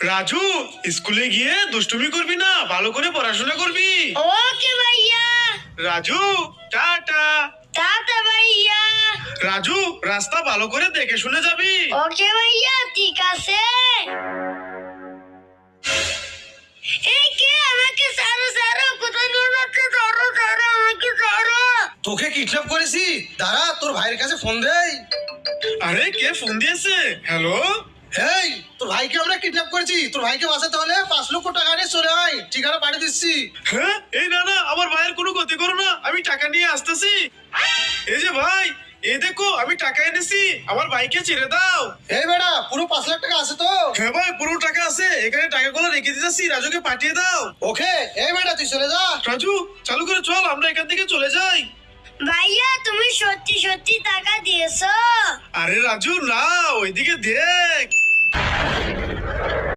রাজু, স্কুলে গিয়ে দুষ্টুমি করবি না, ভালো করে পড়াশোনা করবি। ওকে ভাইয়া। রাজু, টাটা। টাটা ভাইয়া। রাজু, রাস্তা ভালো করে দেখে শুনে যাবি। ওকে ভাইয়া, ঠিক আছে। এই কে আমাকে ছাড়ো ছাড়ো, কোথায় নিয়ে যাচ্ছে? ছাড়ো ছাড়ো, আমাকে ছাড়ো। তোকে কিডন্যাপ করেছি, দাঁড়া তোর ভাইয়ের কাছে ফোন দেই। আরে কে ফোন দিয়েছে? হ্যালো। এই তোর ভাইকে আমরা কিডন্যাপ করেছি, তোর ভাইকে বাঁচাতে হলে 5 লক্ষ টাকা নিয়ে চলে আয়, ঠিকানা পাঠিয়ে দিচ্ছি। হ্যাঁ, এই না না, আমার ভাইয়ের কোনো ক্ষতি করো না, আমি টাকা নিয়ে আসতেছি। এই যে ভাই, এই দেখো আমি টাকা এনেছি, আমার ভাইকে ছেড়ে দাও। এই বেটা, পুরো 5 লাখ টাকা আছে তো? হ্যাঁ ভাই, পুরো টাকা আছে, এখানে টাকাগুলো রেখে দিতেছি, রাজুকে পাঠিয়ে দাও। ওকে, এই বেটা তুই চলে যা। রাজু, চালু করে চল, আমরা এখান থেকে চলে যাই। ভাইয়া, তুমি সত্যি সত্যি টাকা দিয়েছো? আরে রাজু না, ওইদিকে দেখ।